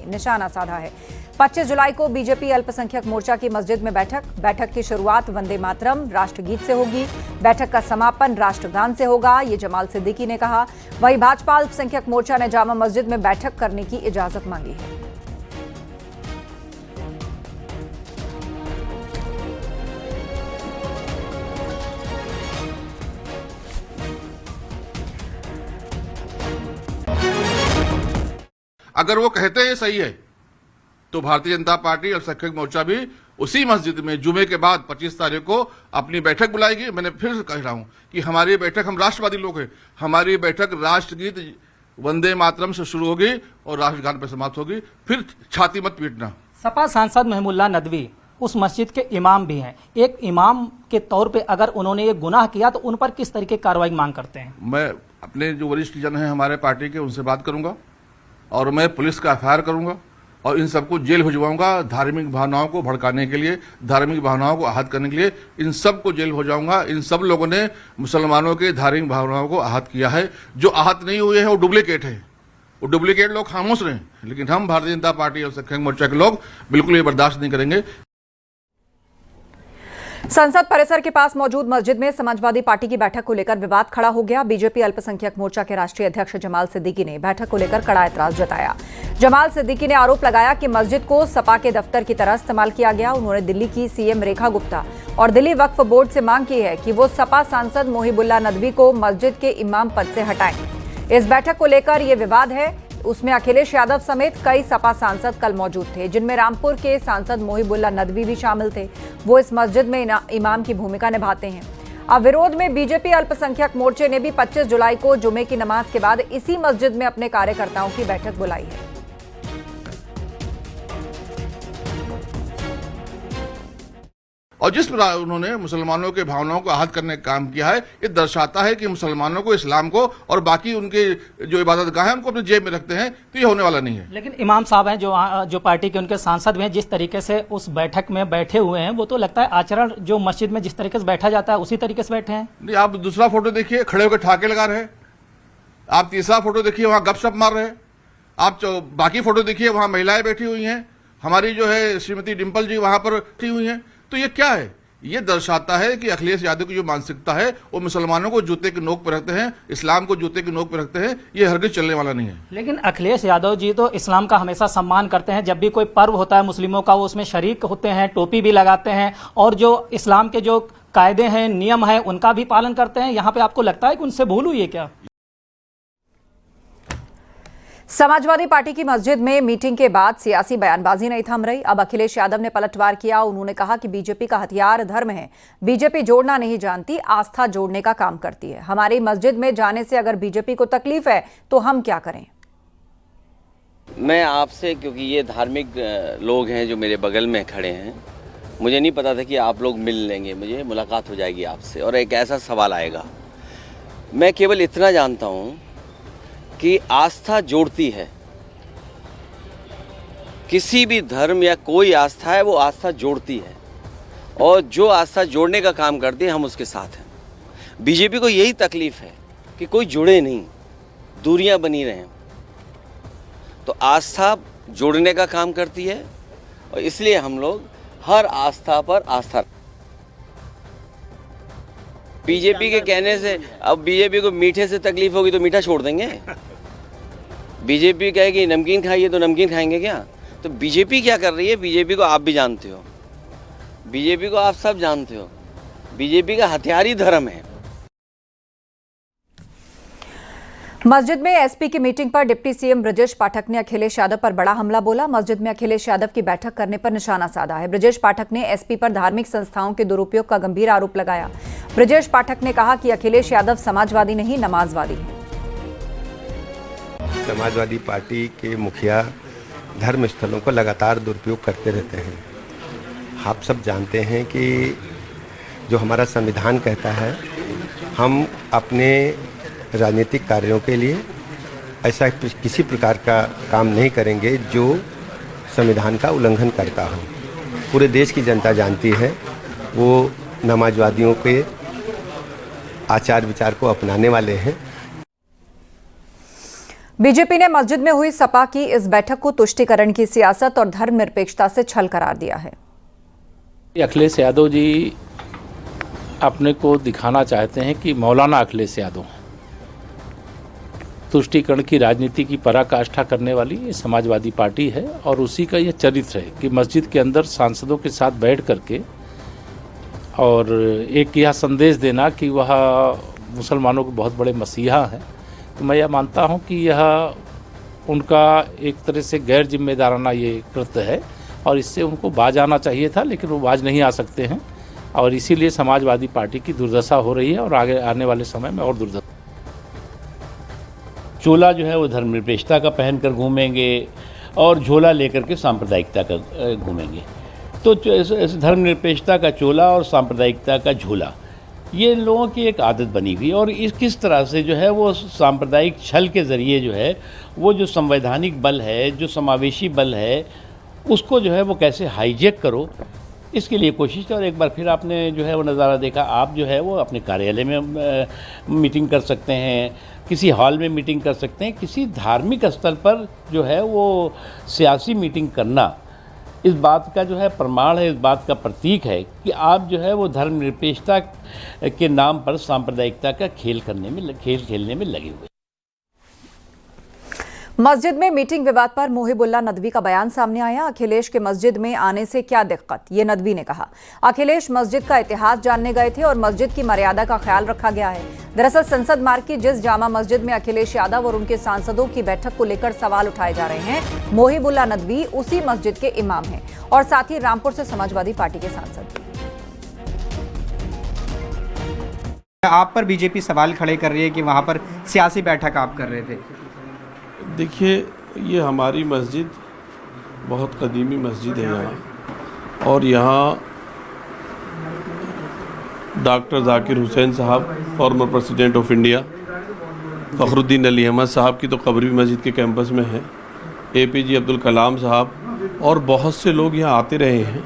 निशाना साधा है। 25 जुलाई को बीजेपी अल्पसंख्यक मोर्चा की मस्जिद में बैठक की शुरुआत वंदे मातरम राष्ट्रगीत से होगी। बैठक का समापन राष्ट्रगान से होगा, ये जमाल सिद्दीकी ने कहा। वहीं भाजपा अल्पसंख्यक मोर्चा ने जामा मस्जिद में बैठक करने की इजाजत मांगी है। अगर वो कहते हैं सही है तो भारतीय जनता पार्टी और अल्पसंख्यक मोर्चा भी उसी मस्जिद में जुमे के बाद 25 तारीख को अपनी बैठक बुलाएगी। मैंने फिर कह रहा हूं कि हमारी बैठक, हम राष्ट्रवादी लोग हैं, हमारी बैठक राष्ट्रगीत वंदे मातरम से शुरू होगी और राष्ट्रगान पर समाप्त होगी। फिर छाती मत पीटना। सपा सांसद महिमुल्लाह नदवी उस मस्जिद के इमाम भी हैं। एक इमाम के तौर पे अगर उन्होंने ये गुनाह किया तो उन पर किस तरीके की कार्रवाई मांग करते हैं? मैं अपने जो वरिष्ठ जन हैं हमारे पार्टी के, उनसे बात करूंगा और मैं पुलिस का एफआईआर करूंगा और इन सबको जेल भिजवाऊंगा। धार्मिक भावनाओं को भड़काने के लिए, धार्मिक भावनाओं को आहत करने के लिए इन सबको जेल भिजवाऊंगा। इन सब लोगों ने मुसलमानों के धार्मिक भावनाओं को आहत किया है। जो आहत नहीं हुए हैं वो डुप्लीकेट है। वो डुप्लीकेट लोग खामोश रहे, लेकिन हम भारतीय जनता पार्टी और अल्पसंख्यक मोर्चा के लोग बिल्कुल ये बर्दाश्त नहीं करेंगे। संसद परिसर के पास मौजूद मस्जिद में समाजवादी पार्टी की बैठक को लेकर विवाद खड़ा हो गया। बीजेपी अल्पसंख्यक मोर्चा के राष्ट्रीय अध्यक्ष जमाल सिद्दीकी ने बैठक को लेकर कड़ा एतराज जताया। जमाल सिद्दीकी ने आरोप लगाया कि मस्जिद को सपा के दफ्तर की तरह इस्तेमाल किया गया। उन्होंने दिल्ली की सीएम रेखा गुप्ता और दिल्ली वक्फ बोर्ड से मांग की है कि वो सपा सांसद मोहिबुल्लाह नदवी को मस्जिद के इमाम पद से हटाएं। इस बैठक को लेकर ये विवाद है। उसमें अखिलेश यादव समेत कई सपा सांसद कल मौजूद थे, जिनमें रामपुर के सांसद मोहिबुल्लाह नदवी भी शामिल थे। वो इस मस्जिद में इमाम की भूमिका निभाते हैं। अब विरोध में बीजेपी अल्पसंख्यक मोर्चे ने भी 25 जुलाई को जुमे की नमाज के बाद इसी मस्जिद में अपने कार्यकर्ताओं की बैठक बुलाई है। और जिस प्रकार उन्होंने मुसलमानों के भावनाओं को आहत करने का काम किया है, ये दर्शाता है कि मुसलमानों को, इस्लाम को और बाकी उनके जो इबादतगाह हैं उनको अपनी जेब में रखते हैं। तो ये होने वाला नहीं है। लेकिन इमाम साहब हैं जो पार्टी के उनके सांसद हैं, जिस तरीके से उस बैठक में बैठे हुए हैं, वो तो लगता है आचरण जो मस्जिद में जिस तरीके से बैठा जाता है उसी तरीके से बैठे हैं। नहीं, आप दूसरा फोटो देखिए, खड़े होकर ठहाके लगा रहे हैं। आप तीसरा फोटो देखिए, वहां गपशप मार रहे हैं। आप बाकी फोटो देखिए, वहां महिलाएं बैठी हुई हैं। हमारी जो है श्रीमती डिम्पल जी वहां पर बैठी हुई हैं। तो ये क्या है? ये दर्शाता है कि अखिलेश यादव की जो मानसिकता है वो मुसलमानों को जूते की नोक पर रखते हैं, इस्लाम को जूते की नोक पर रखते हैं। ये हरगिज चलने वाला नहीं है। लेकिन अखिलेश यादव जी तो इस्लाम का हमेशा सम्मान करते हैं। जब भी कोई पर्व होता है मुस्लिमों का, वो उसमें शरीक होते हैं, टोपी भी लगाते हैं और जो इस्लाम के जो कायदे हैं, नियम है, उनका भी पालन करते हैं। यहाँ पे आपको लगता है कि उनसे भूल हुई है क्या? समाजवादी पार्टी की मस्जिद में मीटिंग के बाद सियासी बयानबाजी नहीं थम रही। अब अखिलेश यादव ने पलटवार किया। उन्होंने कहा कि बीजेपी का हथियार धर्म है। बीजेपी जोड़ना नहीं जानती, आस्था जोड़ने का काम करती है। हमारी मस्जिद में जाने से अगर बीजेपी को तकलीफ है तो हम क्या करें? मैं आपसे, क्योंकि ये धार्मिक लोग हैं जो मेरे बगल में खड़े हैं, मुझे नहीं पता था कि आप लोग मिल लेंगे, मुझे मुलाकात हो जाएगी आपसे और एक ऐसा सवाल आएगा। मैं केवल इतना जानता हूँ कि आस्था जोड़ती है। किसी भी धर्म या कोई आस्था है, वो आस्था जोड़ती है और जो आस्था जोड़ने का काम करती है हम उसके साथ हैं। बीजेपी को यही तकलीफ है कि कोई जुड़े नहीं, दूरियां बनी रहें। तो आस्था जोड़ने का काम करती है और इसलिए हम लोग हर आस्था पर आस्था। बीजेपी के कहने से अब बीजेपी को मीठे से तकलीफ होगी तो मीठा छोड़ देंगे? बीजेपी कहेगी नमकीन खाइए तो नमकीन खाएंगे क्या? तो बीजेपी क्या कर रही है, बीजेपी को आप भी जानते हो, बीजेपी को आप सब जानते हो। बीजेपी का हथियार ही धर्म है। मस्जिद में एसपी की मीटिंग पर डिप्टी सीएम ब्रजेश पाठक ने अखिलेश यादव पर बड़ा हमला बोला। मस्जिद में अखिलेश यादव की बैठक करने पर निशाना साधा है। ब्रजेश पाठक ने एसपी पर धार्मिक संस्थाओं के दुरुपयोग का गंभीर आरोप लगाया। ब्रजेश पाठक ने कहा कि अखिलेश यादव समाजवादी नहीं, नमाजवादी है। समाजवादी पार्टी के मुखिया धर्म स्थलों को लगातार दुरुपयोग करते रहते हैं। आप सब जानते हैं कि जो हमारा संविधान कहता है, हम अपने राजनीतिक कार्यों के लिए ऐसा किसी प्रकार का काम नहीं करेंगे जो संविधान का उल्लंघन करता हो। पूरे देश की जनता जानती है वो नमाजवादियों के आचार विचार को अपनाने वाले हैं। बीजेपी ने मस्जिद में हुई सपा की इस बैठक को तुष्टीकरण की सियासत और धर्मनिरपेक्षता से छल करार दिया है। अखिलेश यादव जी अपने को दिखाना चाहते हैं कि मौलाना अखिलेश यादव तुष्टीकरण की राजनीति की पराकाष्ठा करने वाली ये समाजवादी पार्टी है और उसी का ये चरित्र है कि मस्जिद के अंदर सांसदों के साथ बैठ करके और एक यह संदेश देना कि वह मुसलमानों के बहुत बड़े मसीहा हैं। तो मैं यह मानता हूं कि यह उनका एक तरह से गैर जिम्मेदाराना ये कृत्य है और इससे उनको बाज आना चाहिए था, लेकिन वो बाज नहीं आ सकते हैं और इसीलिए समाजवादी पार्टी की दुर्दशा हो रही है और आगे आने वाले समय में और दुर्दशा। चोला जो है वो धर्मनिरपेक्षता का पहनकर घूमेंगे और झोला लेकर के सांप्रदायिकता का घूमेंगे। तो धर्मनिरपेक्षता का चोला और सांप्रदायिकता का झोला ये इन लोगों की एक आदत बनी हुई और इस किस तरह से जो है वो सांप्रदायिक छल के ज़रिए जो है वो जो संवैधानिक बल है, जो समावेशी बल है, उसको जो है वो कैसे हाईजैक करो, इसके लिए कोशिश है। और एक बार फिर आपने जो है वो नज़ारा देखा। आप जो है वो अपने कार्यालय में मीटिंग कर सकते हैं, किसी हॉल में मीटिंग कर सकते हैं, किसी धार्मिक स्तर पर जो है वो सियासी मीटिंग करना इस बात का जो है प्रमाण है, इस बात का प्रतीक है कि आप जो है वो धर्मनिरपेक्षता के नाम पर सांप्रदायिकता का खेल खेलने में लगे हुए। मस्जिद में मीटिंग विवाद पर मोहिबुल्लाह नदवी का बयान सामने आया। अखिलेश के मस्जिद में आने से क्या दिक्कत, ये नदवी ने कहा। अखिलेश मस्जिद का इतिहास जानने गए थे और मस्जिद की मर्यादा का ख्याल रखा गया है। दरअसल संसद मार्ग की जिस जामा मस्जिद में अखिलेश यादव और उनके सांसदों की बैठक को लेकर सवाल उठाए जा रहे हैं, मोहिबुल्लाह नदवी उसी मस्जिद के इमाम हैं और साथ ही रामपुर से समाजवादी पार्टी के सांसद। आप पर बीजेपी सवाल खड़े कर रही है कि वहां पर सियासी बैठक आप कर रहे थे। देखिए, ये हमारी मस्जिद बहुत कदीमी मस्जिद है यहाँ, और यहाँ डॉक्टर जाकिर हुसैन साहब, former president of India, Fakhruddin Ali Ahmed साहब की तो कब्र भी मस्जिद के कैंपस में है, APJ अब्दुल कलाम साहब और बहुत से लोग यहाँ आते रहे हैं।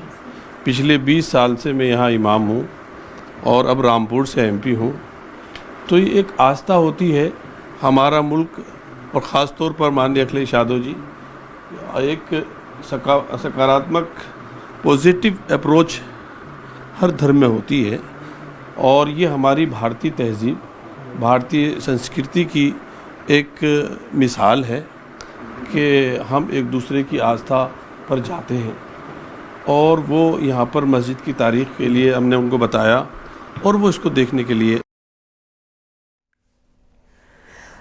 पिछले 20 साल से मैं यहाँ इमाम हूँ और अब रामपुर से MP हूँ। तो ये एक आस्था होती है। हमारा मुल्क और ख़ास तौर पर माननीय अखिलेश यादव जी एक सकारात्मक पॉजिटिव अप्रोच हर धर्म में होती है और ये हमारी भारतीय तहजीब, भारतीय संस्कृति की एक मिसाल है कि हम एक दूसरे की आस्था पर जाते हैं। और वो यहाँ पर मस्जिद की तारीख़ के लिए हमने उनको बताया और वो इसको देखने के लिए।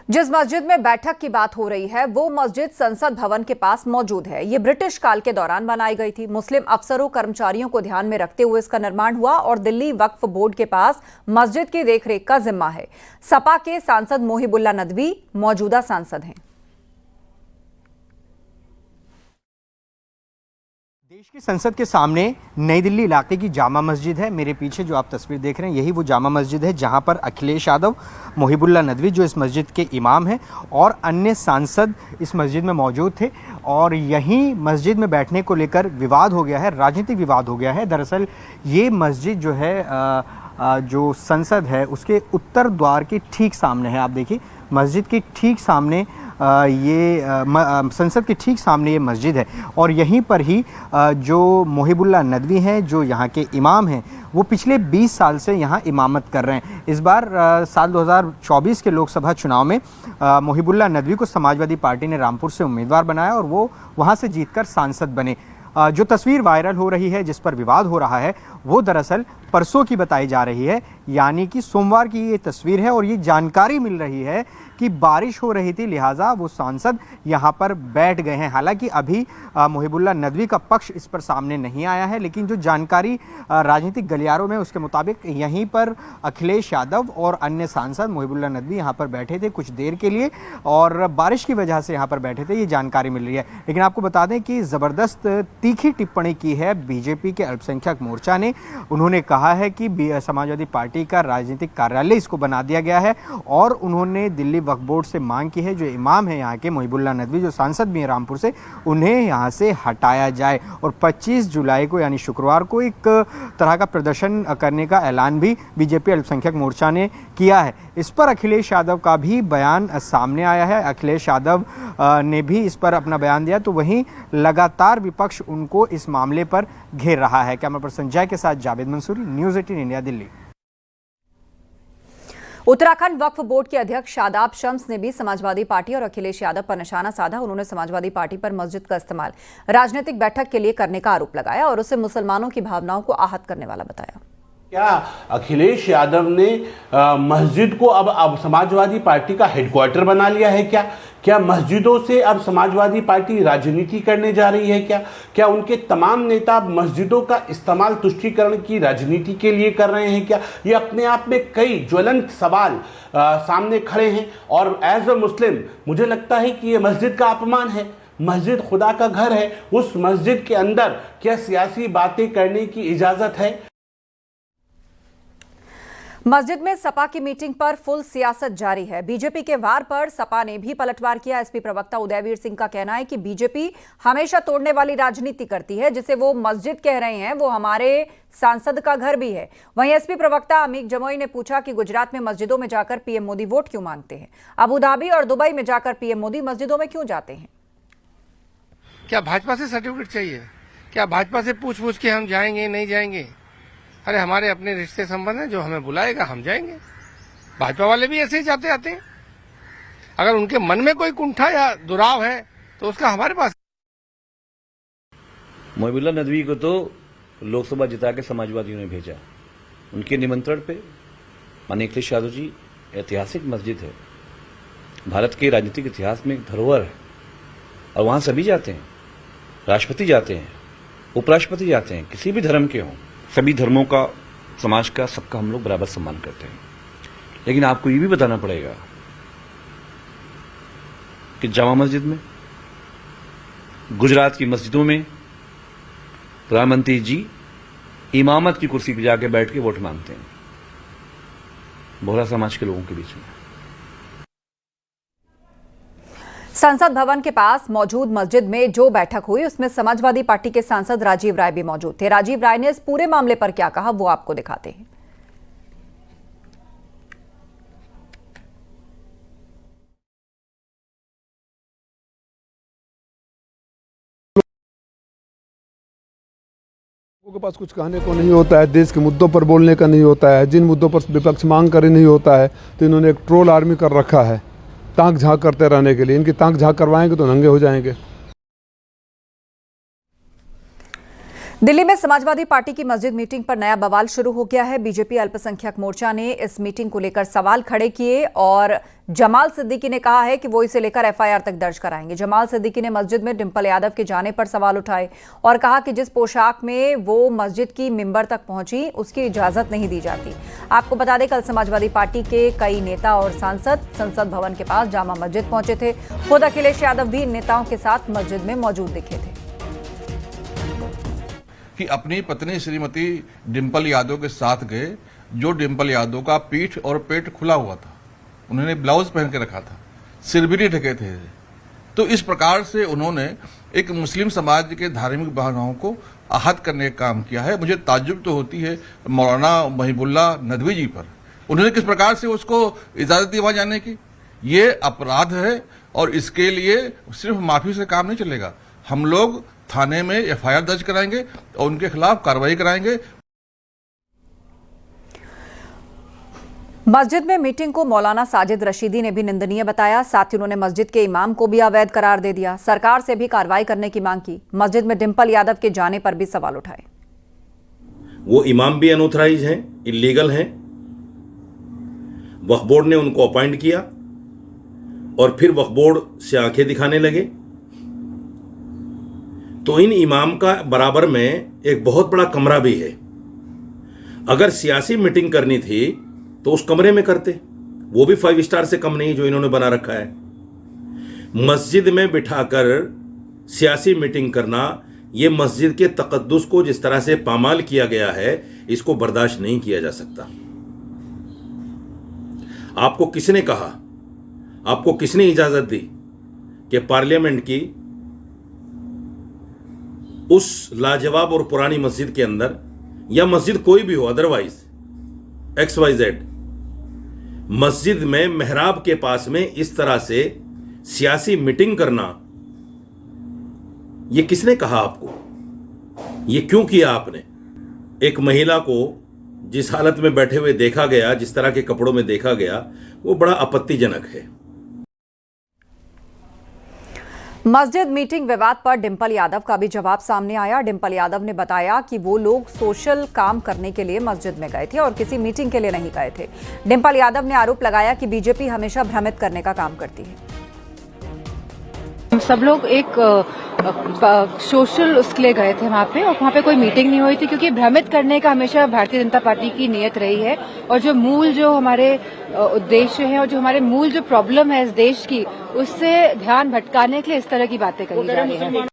जिस मस्जिद में बैठक की बात हो रही है वो मस्जिद संसद भवन के पास मौजूद है। ये ब्रिटिश काल के दौरान बनाई गई थी। मुस्लिम अफसरों कर्मचारियों को ध्यान में रखते हुए इसका निर्माण हुआ और दिल्ली वक्फ बोर्ड के पास मस्जिद की देखरेख का जिम्मा है। सपा के सांसद मोहिबुल्लाह नदवी मौजूदा सांसद हैं। देश की संसद के सामने नई दिल्ली इलाके की जामा मस्जिद है। मेरे पीछे जो आप तस्वीर देख रहे हैं यही वो जामा मस्जिद है जहां पर अखिलेश यादव, मोहिबुल्लाह नदवी जो इस मस्जिद के इमाम हैं और अन्य सांसद इस मस्जिद में मौजूद थे और यहीं मस्जिद में बैठने को लेकर विवाद हो गया है, राजनीतिक विवाद हो गया है। दरअसल ये मस्जिद जो है जो संसद है उसके उत्तर द्वार के ठीक सामने है। आप देखिए मस्जिद के ठीक सामने संसद के ठीक सामने ये मस्जिद है और यहीं पर ही जो मोहिबुल्लाह नदवी हैं जो यहाँ के इमाम हैं वो पिछले 20 साल से यहाँ इमामत कर रहे हैं। इस बार साल 2024 के लोकसभा चुनाव में मोहिबुल्लाह नदवी को समाजवादी पार्टी ने रामपुर से उम्मीदवार बनाया और वो वहाँ से जीतकर सांसद बने। जो तस्वीर वायरल हो रही है, जिस पर विवाद हो रहा है, वो दरअसल परसों की बताई जा रही है, यानी कि सोमवार की ये तस्वीर है और ये जानकारी मिल रही है कि बारिश हो रही थी लिहाजा वो सांसद यहाँ पर बैठ गए हैं। हालांकि अभी मोहिबुल्लाह नदवी का पक्ष इस पर सामने नहीं आया है, लेकिन जो जानकारी राजनीतिक गलियारों में उसके मुताबिक यहीं पर अखिलेश यादव और अन्य सांसद मोहिबुल्लाह नदवी यहाँ पर बैठे थे कुछ देर के लिए और बारिश की वजह से यहाँ पर बैठे थे, ये जानकारी मिल रही है। लेकिन आपको बता दें कि ज़बरदस्त तीखी टिप्पणी की है बीजेपी के अल्पसंख्यक मोर्चा ने। उन्होंने कहा है कि समाजवादी पार्टी का राजनीतिक कार्यालय इसको बना दिया गया है और उन्होंने दिल्ली वक्फ बोर्ड से मांग की है, जो इमाम है यहाँ के मोहिबुल्लाह नदवी, जो सांसद भी हैं रामपुर से, उन्हें यहाँ से हटाया जाए। और 25 जुलाई को यानी शुक्रवार को एक तरह का प्रदर्शन करने का ऐलान भी बीजेपी अल्पसंख्यक मोर्चा ने किया है। इस पर अखिलेश यादव का भी बयान सामने आया है। अखिलेश यादव ने भी इस पर अपना बयान दिया, तो वहीं लगातार विपक्ष उनको इस मामले पर घेर रहा है। कैमरा पर्सन संजय के साथ जावेद मंसूरी, न्यूज़ 18 इंडिया, दिल्ली। उत्तराखंड वक्फ बोर्ड के अध्यक्ष शादाब शम्स ने भी समाजवादी पार्टी और अखिलेश यादव पर निशाना साधा। उन्होंने समाजवादी पार्टी पर मस्जिद का इस्तेमाल राजनीतिक बैठक के लिए करने का आरोप लगाया और उसे मुसलमानों की भावनाओं को आहत करने वाला बताया। क्या अखिलेश यादव ने मस्जिद को अब समाजवादी पार्टी का हेडक्वार्टर बना लिया है? क्या मस्जिदों से अब समाजवादी पार्टी राजनीति करने जा रही है? क्या उनके तमाम नेता मस्जिदों का इस्तेमाल तुष्टीकरण की राजनीति के लिए कर रहे हैं? क्या ये अपने आप में कई ज्वलंत सवाल सामने खड़े हैं। और एज अ मुस्लिम मुझे लगता है कि ये मस्जिद का अपमान है। मस्जिद खुदा का घर है। उस मस्जिद के अंदर क्या सियासी बातें करने की इजाजत है? मस्जिद में सपा की मीटिंग पर फुल सियासत जारी है। बीजेपी के वार पर सपा ने भी पलटवार किया। एसपी प्रवक्ता उदयवीर सिंह का कहना है कि बीजेपी हमेशा तोड़ने वाली राजनीति करती है। जिसे वो मस्जिद कह रहे हैं वो हमारे सांसद का घर भी है। वहीं एसपी प्रवक्ता अमीक जमोई ने पूछा कि गुजरात में मस्जिदों में जाकर पीएम मोदी वोट क्यों मांगते हैं, अबू धाबी और दुबई में जाकर पीएम मोदी मस्जिदों में क्यों जाते हैं। क्या भाजपा से सर्टिफिकेट चाहिए? क्या भाजपा से पूछ पूछ के हम जाएंगे नहीं जाएंगे? अरे हमारे अपने रिश्ते संबंध हैं, जो हमें बुलाएगा हम जाएंगे। भाजपा वाले भी ऐसे ही जाते आते हैं। अगर उनके मन में कोई कुंठा या दुराव है तो उसका हमारे पास। मोहिबुल्लाह नदवी को तो लोकसभा जिता के समाजवादियों ने भेजा। उनके निमंत्रण पे माननीय अखिलेश यादव जी, ऐतिहासिक मस्जिद है, भारत के राजनीतिक इतिहास में एक धरोहर है और वहां सभी जाते हैं। राष्ट्रपति जाते हैं, उपराष्ट्रपति जाते हैं, किसी भी धर्म के हों। सभी धर्मों का, समाज का, सबका हम लोग बराबर सम्मान करते हैं। लेकिन आपको ये भी बताना पड़ेगा कि जामा मस्जिद में, गुजरात की मस्जिदों में प्रधानमंत्री जी इमामत की कुर्सी पर जाके बैठ के वोट मांगते हैं बोहरा समाज के लोगों के बीच में। संसद भवन के पास मौजूद मस्जिद में जो बैठक हुई उसमें समाजवादी पार्टी के सांसद राजीव राय भी मौजूद थे। राजीव राय ने इस पूरे मामले पर क्या कहा वो आपको दिखाते हैं। लोगों के पास कुछ कहने को नहीं होता है, देश के मुद्दों पर बोलने का नहीं होता है, जिन मुद्दों पर विपक्ष मांग करे नहीं होता है, तो इन्होंने एक ट्रोल आर्मी कर रखा है ताक झांक करते रहने के लिए। इनकी ताक झांक करवाएंगे तो नंगे हो जाएंगे। दिल्ली में समाजवादी पार्टी की मस्जिद मीटिंग पर नया बवाल शुरू हो गया है। बीजेपी अल्पसंख्यक मोर्चा ने इस मीटिंग को लेकर सवाल खड़े किए और जमाल सिद्दीकी ने कहा है कि वो इसे लेकर एफआईआर तक दर्ज कराएंगे। जमाल सिद्दीकी ने मस्जिद में डिंपल यादव के जाने पर सवाल उठाए और कहा कि जिस पोशाक में वो मस्जिद की मिंबर तक पहुंची उसकी इजाजत नहीं दी जाती। आपको बता दें, कल समाजवादी पार्टी के कई नेता और सांसद संसद भवन के पास जामा मस्जिद पहुंचे थे। खुद अखिलेश यादव भी इन नेताओं के साथ मस्जिद में मौजूद दिखे थे। कि अपनी पत्नी श्रीमती डिंपल यादव के साथ गए, जो डिंपल यादव का पीठ और पेट खुला हुआ था, उन्होंने ब्लाउज पहन के रखा था, सिर भी नहीं ढके थे। तो इस प्रकार से उन्होंने एक मुस्लिम समाज के धार्मिक भावनाओं को आहत करने का काम किया है। मुझे ताज्जुब तो होती है मौलाना मोहिबुल्लाह नदवी जी पर, उन्होंने किस प्रकार से उसको इजाजत दी वहां जाने की। ये अपराध है और इसके लिए सिर्फ माफी से काम नहीं चलेगा। हम लोग थाने में एफआईआर दर्ज कराएंगे और उनके खिलाफ कार्रवाई कराएंगे। मस्जिद में मीटिंग को मौलाना साजिद रशीदी ने भी निंदनीय बताया। साथ ही उन्होंने मस्जिद के इमाम को भी अवैध करार दे दिया। सरकार से भी कार्रवाई करने की मांग की। मस्जिद में डिंपल यादव के जाने पर भी सवाल उठाए। वो इमाम भी अनऑथराइज हैं, इलीगल हैं। वक्फ बोर्ड ने उनको अपॉइंट किया और फिर वक्फ बोर्ड से आंखें दिखाने लगे। तो इन इमाम का बराबर में एक बहुत बड़ा कमरा भी है। अगर सियासी मीटिंग करनी थी तो उस कमरे में करते, वो भी 5 स्टार से कम नहीं जो इन्होंने बना रखा है। मस्जिद में बिठाकर सियासी मीटिंग करना, ये मस्जिद के तकद्दुस को जिस तरह से पामाल किया गया है, इसको बर्दाश्त नहीं किया जा सकता। आपको किसने कहा? आपको किसने इजाजत दी कि पार्लियामेंट की उस लाजवाब और पुरानी मस्जिद के अंदर, या मस्जिद कोई भी हो अदरवाइज XYZ, मस्जिद में मेहराब के पास में इस तरह से सियासी मीटिंग करना, यह किसने कहा आपको? ये क्यों किया आपने? एक महिला को जिस हालत में बैठे हुए देखा गया, जिस तरह के कपड़ों में देखा गया, वो बड़ा आपत्तिजनक है। मस्जिद मीटिंग विवाद पर डिंपल यादव का भी जवाब सामने आया। डिंपल यादव ने बताया कि वो लोग सोशल काम करने के लिए मस्जिद में गए थे और किसी मीटिंग के लिए नहीं गए थे। डिंपल यादव ने आरोप लगाया कि बीजेपी हमेशा भ्रमित करने का काम करती है। हम सब लोग एक सोशल उसके लिए गए थे वहाँ पे, और वहाँ पे कोई मीटिंग नहीं हुई थी, क्योंकि भ्रमित करने का हमेशा भारतीय जनता पार्टी की नीयत रही है। और जो मूल जो हमारे उद्देश्य है और जो हमारे मूल जो प्रॉब्लम है इस देश की, उससे ध्यान भटकाने के लिए इस तरह की बातें कही जा रही हैं।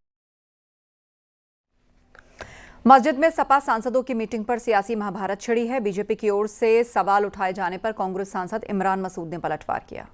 मस्जिद में सपा सांसदों की मीटिंग पर सियासी महाभारत छिड़ी है। बीजेपी की ओर से सवाल उठाए जाने पर कांग्रेस सांसद इमरान मसूद ने पलटवार किया।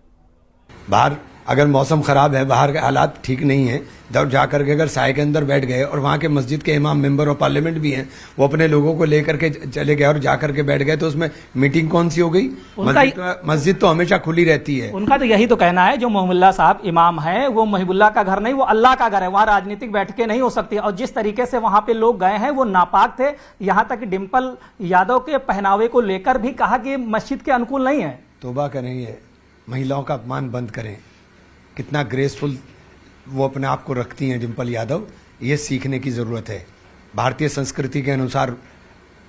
बाहर अगर मौसम खराब है, बाहर के हालात ठीक नहीं है, जब जाकर के अगर साए के अंदर बैठ गए और वहां के मस्जिद के इमाम मेंबर ऑफ पार्लियामेंट भी हैं, वो अपने लोगों को लेकर के चले गए और जाकर के बैठ गए, तो उसमें मीटिंग कौन सी हो गई? मस्जिद तो हमेशा खुली रहती है। उनका तो यही तो कहना है, जो मोहिबुल्लाह साहब इमाम है, वो मोहिबुल्लाह का घर नहीं, वो अल्लाह का घर है, वहाँ राजनीतिक बैठकें नहीं हो सकती। और जिस तरीके से वहां पे लोग गए हैं वो नापाक थे। यहाँ तक डिंपल यादव के पहनावे को लेकर भी कहा कि मस्जिद के अनुकूल नहीं है। तौबा करें, ये महिलाओं का अपमान बंद करें। कितना ग्रेसफुल वो अपने आप को रखती हैं डिंपल यादव, ये सीखने की ज़रूरत है। भारतीय संस्कृति के अनुसार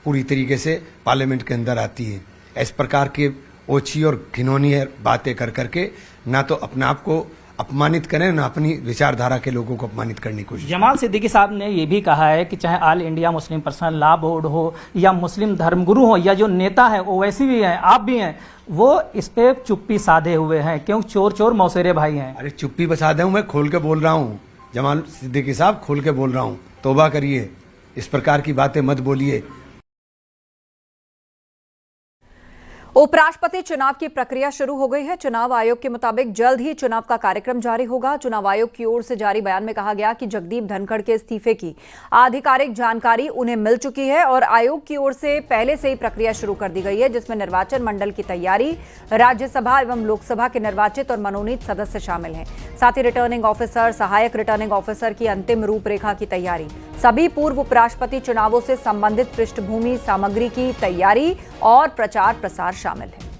पूरी तरीके से पार्लियामेंट के अंदर आती हैं। इस प्रकार के ओछी और घिनौनी बातें कर करके ना तो अपने आप को अपमानित करें, ना अपनी विचारधारा के लोगों को अपमानित करने की कोशिश। जमाल सिद्दीकी साहब ने यह भी कहा है कि चाहे all India Muslim personal law board हो या मुस्लिम धर्मगुरु हो या जो नेता है ओवैसी भी हैं, आप भी हैं, वो इस पे चुप्पी साधे हुए हैं, क्यों? चोर चोर मौसेरे भाई हैं। अरे चुप्पी बसा दे, मैं खोल के बोल रहा हूँ जमाल सिद्दीकी साहब, खोल के बोल रहा हूँ। तौबा करिए, इस प्रकार की बातें मत बोलिए। उपराष्ट्रपति चुनाव की प्रक्रिया शुरू हो गई है। चुनाव आयोग के मुताबिक जल्द ही चुनाव का कार्यक्रम जारी होगा। चुनाव आयोग की ओर से जारी बयान में कहा गया कि जगदीप धनखड़ के इस्तीफे की आधिकारिक जानकारी उन्हें मिल चुकी है और आयोग की ओर से पहले से ही प्रक्रिया शुरू कर दी गई है, जिसमें निर्वाचन मंडल की तैयारी, राज्यसभा एवं लोकसभा के निर्वाचित और मनोनीत सदस्य शामिल हैं। साथ ही रिटर्निंग ऑफिसर, सहायक रिटर्निंग ऑफिसर की अंतिम रूपरेखा की तैयारी, सभी पूर्व उपराष्ट्रपति चुनावों से संबंधित पृष्ठभूमि सामग्री की तैयारी और प्रचार प्रसार शामिल है।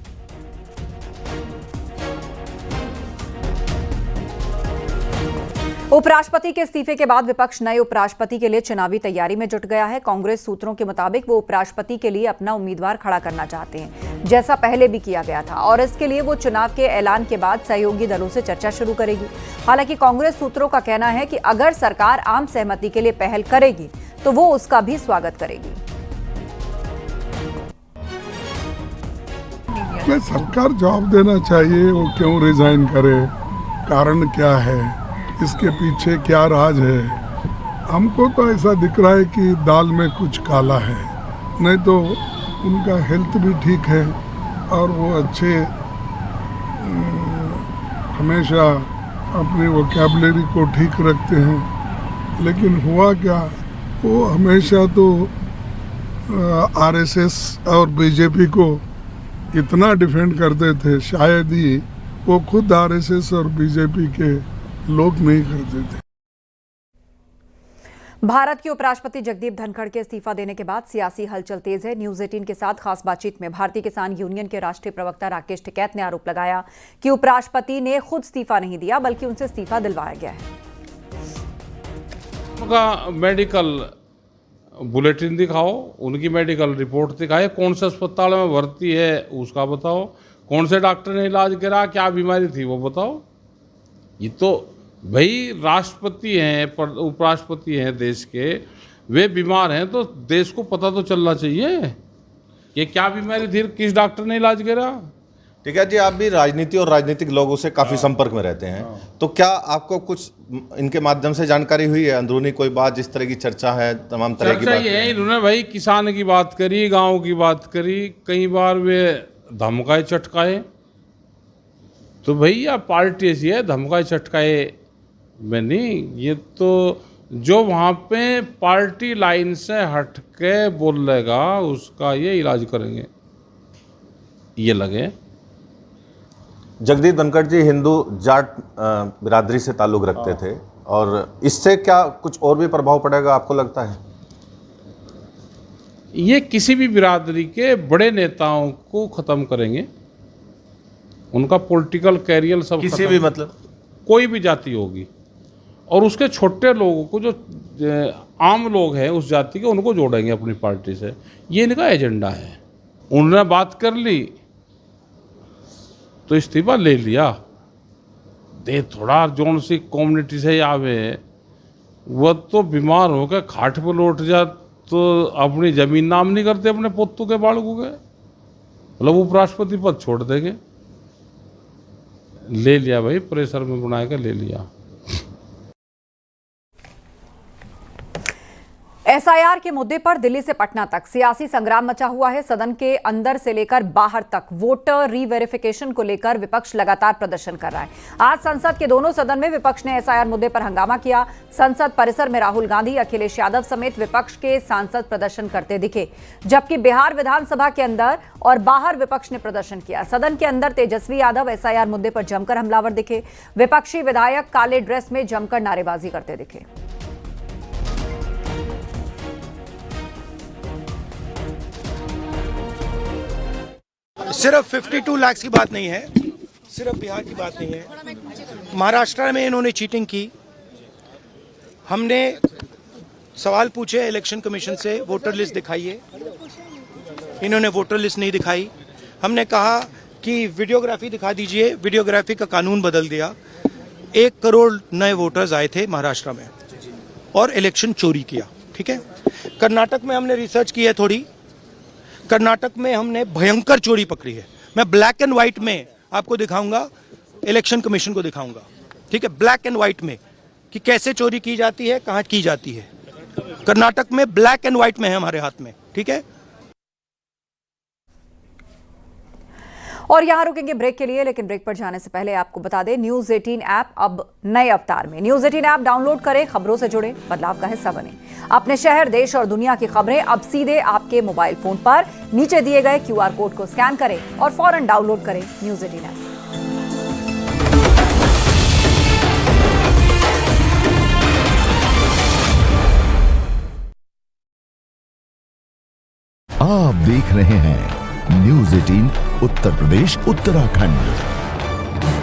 उपराष्ट्रपति के इस्तीफे के बाद विपक्ष नए उपराष्ट्रपति के लिए चुनावी तैयारी में जुट गया है। कांग्रेस सूत्रों के मुताबिक वो उपराष्ट्रपति के लिए अपना उम्मीदवार खड़ा करना चाहते हैं, जैसा पहले भी किया गया था, और इसके लिए वो चुनाव के ऐलान के बाद सहयोगी दलों से चर्चा शुरू करेगी। हालांकि कांग्रेस सूत्रों का कहना है कि अगर सरकार आम सहमति के लिए पहल करेगी तो वो उसका भी स्वागत करेगी। सरकार जवाब देना चाहिए, वो क्यों रिजाइन करे, कारण क्या है, इसके पीछे क्या राज है। हमको तो ऐसा दिख रहा है कि दाल में कुछ काला है, नहीं तो उनका हेल्थ भी ठीक है और वो अच्छे हमेशा अपनी वोकैबुलरी को ठीक रखते हैं। लेकिन हुआ क्या, वो हमेशा तो आरएसएस और बीजेपी को इतना डिफेंड करते थे, शायद ही वो खुद आरएसएस और बीजेपी के लोग नहीं करते थे। भारत के उपराष्ट्रपति जगदीप धनखड़ के इस्तीफा देने के बाद सियासी हलचल तेज है। न्यूज़ 18 के साथ खास बातचीत में भारतीय किसान यूनियन के राष्ट्रीय प्रवक्ता राकेश टिकैत ने आरोप लगाया कि उपराष्ट्रपति ने खुद इस्तीफा नहीं दिया, बल्कि उनसे इस्तीफा दिलवाया गया है। उनका मेडिकल बुलेटिन दिखाओ, उनकी मेडिकल रिपोर्ट दिखाए, कौन से अस्पताल में भर्ती है उसका बताओ, कौन से डॉक्टर ने इलाज करा, क्या बीमारी थी वो बताओ। ये तो भाई राष्ट्रपति हैं, उपराष्ट्रपति हैं देश के, वे बीमार हैं तो देश को पता तो चलना चाहिए कि क्या बीमारी थी, किस डॉक्टर ने इलाज करा। ठीक है जी, आप भी राजनीति और राजनीतिक लोगों से काफ़ी संपर्क में रहते हैं, तो क्या आपको कुछ इनके माध्यम से जानकारी हुई है, अंदरूनी कोई बात, जिस तरह की चर्चा है, तमाम तरह की बात है? इन्होंने भाई किसान की बात करी, गाँव की बात करी, कई बार वे धमकाए चटकाए, तो भैया पार्टी ऐसी है, धमकाए चटकाए में नहीं। ये तो जो वहाँ पे पार्टी लाइन से हट के बोलेगा उसका ये इलाज करेंगे, ये लगे। जगदीप धनखड़ जी हिंदू जाट बिरादरी से ताल्लुक़ रखते थे, और इससे क्या कुछ और भी प्रभाव पड़ेगा आपको लगता है? ये किसी भी बिरादरी के बड़े नेताओं को ख़त्म करेंगे, उनका पॉलिटिकल कैरियर सब किसी भी मतलब कोई भी जाति होगी, और उसके छोटे लोगों को जो आम लोग हैं उस जाति के, उनको जोड़ेंगे अपनी पार्टी से। ये इनका एजेंडा है। उन्होंने बात कर ली तो इस्तीफा ले लिया, दे थोड़ा जोन सी कम्युनिटी से आवे, वह तो बीमार होकर खाट पर लौट जा तो अपनी जमीन नाम नहीं करते अपने पोतों के बालकों के, मतलब उपराष्ट्रपति पद छोड़ देंगे। ले लिया भाई, प्रेशर में बना के ले लिया। एसआईआर के मुद्दे पर दिल्ली से पटना तक सियासी संग्राम मचा हुआ है। सदन के अंदर से लेकर बाहर तक वोटर रीवेरिफिकेशन को लेकर विपक्ष लगातार प्रदर्शन कर रहा है। आज संसद के दोनों सदन में विपक्ष ने एसआईआर मुद्दे पर हंगामा किया। संसद परिसर में राहुल गांधी, अखिलेश यादव समेत विपक्ष के सांसद प्रदर्शन करते दिखे, जबकि बिहार विधानसभा के अंदर और बाहर विपक्ष ने प्रदर्शन किया। सदन के अंदर तेजस्वी यादव एसआईआर मुद्दे पर जमकर हमलावर दिखे। विपक्षी विधायक काले ड्रेस में जमकर नारेबाजी करते दिखे। सिर्फ 52 लाख की बात नहीं है, सिर्फ बिहार की बात नहीं है। महाराष्ट्र में इन्होंने चीटिंग की। हमने सवाल पूछे इलेक्शन कमीशन से, वोटर लिस्ट दिखाइए, इन्होंने वोटर लिस्ट नहीं दिखाई। हमने कहा कि वीडियोग्राफी दिखा दीजिए, वीडियोग्राफी का कानून बदल दिया। 1 करोड़ नए वोटर्स आए थे महाराष्ट्र में और इलेक्शन चोरी किया। ठीक है, कर्नाटक में हमने रिसर्च की है थोड़ी, कर्नाटक में हमने भयंकर चोरी पकड़ी है। मैं ब्लैक एंड व्हाइट में आपको दिखाऊंगा, इलेक्शन कमीशन को दिखाऊंगा, ठीक है, ब्लैक एंड व्हाइट में कि कैसे चोरी की जाती है, कहां की जाती है। कर्नाटक में ब्लैक एंड व्हाइट में है हमारे हाथ में। ठीक है, और यहां रुकेंगे ब्रेक के लिए, लेकिन ब्रेक पर जाने से पहले आपको बता दें, न्यूज 18 ऐप अब नए अवतार में। न्यूज 18 ऐप डाउनलोड करें, खबरों से जुड़े, बदलाव का हिस्सा बने। अपने शहर, देश और दुनिया की खबरें अब सीधे आपके मोबाइल फोन पर नीचे दिए गए QR कोड को स्कैन करें और फौरन डाउनलोड करें न्यूज 18 ऐप। आप देख रहे हैं न्यूज 18 उत्तर प्रदेश उत्तराखंड।